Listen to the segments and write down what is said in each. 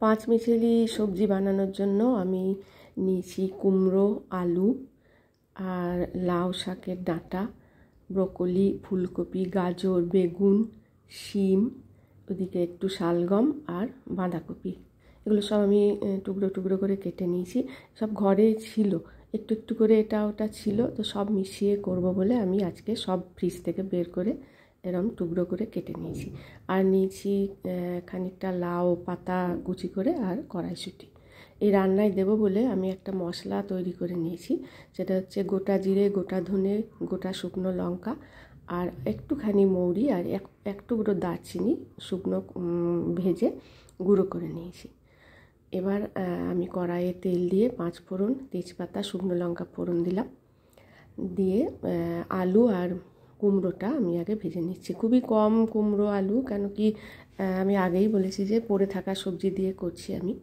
পাঁচ মিশালি সবজি বানানোর জন্য আমি নিয়েছি কুমড়ো, আলু আর লাউ শাকের ডাঁটা, ব্রকলি, ফুলকপি, গাজর, বেগুন, শিম, ওদিকে একটু শালগম আর বাঁধাকপি। এগুলো সব আমি টুকরো টুকরো করে কেটে নিয়েছি। সব ঘরে ছিল, একটু একটু করে এটা ওটা ছিল, তো সব মিশিয়ে করব বলে আমি আজকে সব ফ্রিজ থেকে বের করে এরম টুকরো করে কেটে নিয়েছি। আর নিয়েছি খানিকটা লাউ পাতা কুচি করে আর কড়াইশুঁটি। এই রান্নায় দেবো বলে আমি একটা মশলা তৈরি করে নিয়েছি। সেটা হচ্ছে গোটা জিরে, গোটা ধনে, গোটা শুকনো লঙ্কা আর একটুখানি মৌরি আর এক টুকরো দারচিনি শুকনো ভেজে গুঁড়ো করে নিয়েছি। এবার আমি কড়াইয়ে তেল দিয়ে 5 ফোড়ন, তেজপাতা, শুকনো লঙ্কা ফোড়ন দিলাম। দিয়ে আলু আর কুমড়োটা আমি আগে ভেজে নিচ্ছি। খুবই কম কুমড়ো আলু, কেন কি আমি আগেই বলেছি যে পড়ে থাকা সবজি দিয়ে করছি আমি।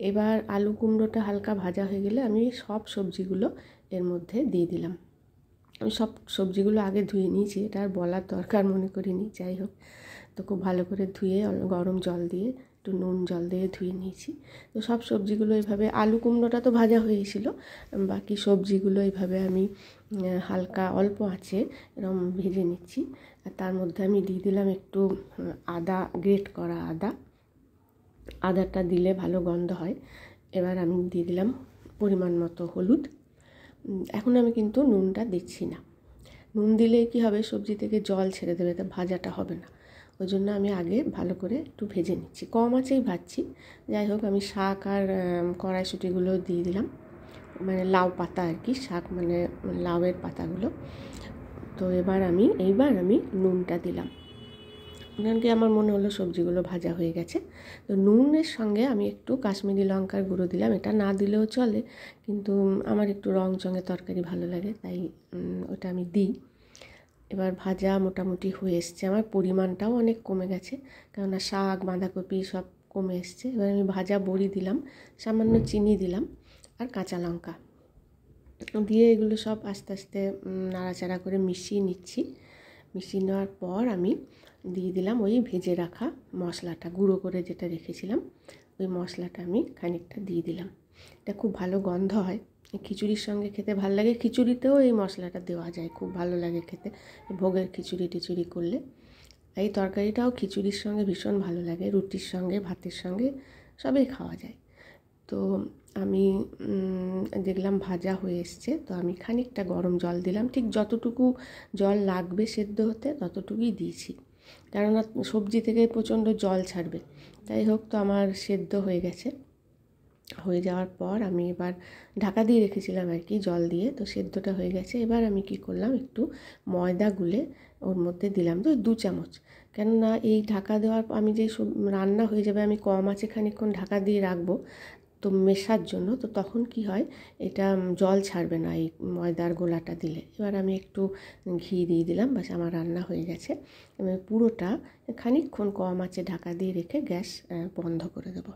এবার আলু কুমড়োটা হালকা ভাজা হয়ে গেলে আমি সব সবজিগুলো এর মধ্যে দিয়ে দিলাম। আমি সব সবজিগুলো আগে ধুয়ে নিয়েছি, এটা আর বলার দরকার মনে করিনি, যাই হোক। তো খুব ভালো করে ধুয়ে গরম জল দিয়ে একটু নুন জল দিয়ে ধুয়ে নিয়েছি। তো সব সবজিগুলো এইভাবে, আলু কুমড়োটা তো ভাজা হয়েছিল, বাকি সবজিগুলো এইভাবে আমি হালকা অল্প আঁচে এরকম ভেজে নিচ্ছি। আর তার মধ্যে আমি দিয়ে দিলাম একটু আদা, গ্রেট করা আদাটা দিলে ভালো গন্ধ হয়। এবার আমি দিয়ে দিলাম পরিমাণ মতো হলুদ। এখন আমি কিন্তু নুনটা দিচ্ছি না। নুন দিলেই কি হবে, সবজি থেকে জল ছেড়ে দেবে, তা ভাজাটা হবে না। ওই জন্য আমি আগে ভালো করে একটু ভেজে নিচ্ছি, কম আঁচেই ভাজছি। যাই হোক, আমি শাক আর কড়াইশুঁটিগুলো দিয়ে দিলাম, মানে লাউ পাতা আর কি, শাক মানে লাউয়ের পাতাগুলো। তো এইবার আমি নুনটা দিলাম, কারণ কি আমার মনে হলো সবজিগুলো ভাজা হয়ে গেছে। তো নুনের সঙ্গে আমি একটু কাশ্মীরি লঙ্কার গুঁড়ো দিলাম। এটা না দিলেও চলে, কিন্তু আমার একটু রং চঙে তরকারি ভালো লাগে, তাই ওটা আমি দিই। এবার ভাজা মোটামুটি হয়ে এসছে, আমার পরিমাণটাও অনেক কমে গেছে, কেননা শাক, বাঁধাকপি সব কমে এসছে। এবার আমি ভাজা বড়ি দিলাম, সামান্য চিনি দিলাম আর কাঁচা লঙ্কা দিয়ে এগুলো সব আস্তে আস্তে নাড়াচাড়া করে মিশিয়ে নিচ্ছি। মিশিয়ে নেওয়ার পর আমি দিয়ে দিলাম ওই ভেজে রাখা মশলাটা, গুঁড়ো করে যেটা রেখেছিলাম, ওই মশলাটা আমি খানিকটা দিয়ে দিলাম। এটা খুব ভালো গন্ধ হয়, খিচুড়ির সঙ্গে খেতে ভালো লাগে। খিচুড়িতেও এই মশলাটা দেওয়া যায়, খুব ভালো লাগে খেতে, ভোগের খিচুড়ি টিচুড়ি করলে। এই তরকারিটাও খিচুড়ির সঙ্গে ভীষণ ভালো লাগে, রুটির সঙ্গে, ভাতের সঙ্গে সবই খাওয়া যায়। তো আমি দেখলাম ভাজা হয়ে এসছে, তো আমি খানিকটা গরম জল দিলাম, ঠিক যতটুকু জল লাগবে সেদ্ধ হতে ততটুকুই দিয়েছি, কেননা সবজি থেকে প্রচণ্ড জল ছাড়বে। তাই হোক, তো আমার সেদ্ধ হয়ে গেছে। হয়ে যাওয়ার পর আমি এবার ঢাকা দিয়ে রেখেছিলাম আর কি জল দিয়ে, তো সেদ্ধটা হয়ে গেছে। এবার আমি কি করলাম, একটু ময়দা গুলে ওর মধ্যে দিলাম, তো 2 চামচ। কেননা এই ঢাকা দেওয়ার আমি যে রান্না হয়ে যাবে, আমি কম আঁচে খানিকক্ষণ ঢাকা দিয়ে রাখবো তো মেশার জন্য, তো তখন কি হয়, এটা জল ছাড়বে না এই ময়দার গোলাটা দিলে। এবার আমি একটু ঘি দিয়ে দিলাম, বাস আমার রান্না হয়ে গেছে। আমি পুরোটা খানিকক্ষণ কম আঁচে ঢাকা দিয়ে রেখে গ্যাস বন্ধ করে দেবো।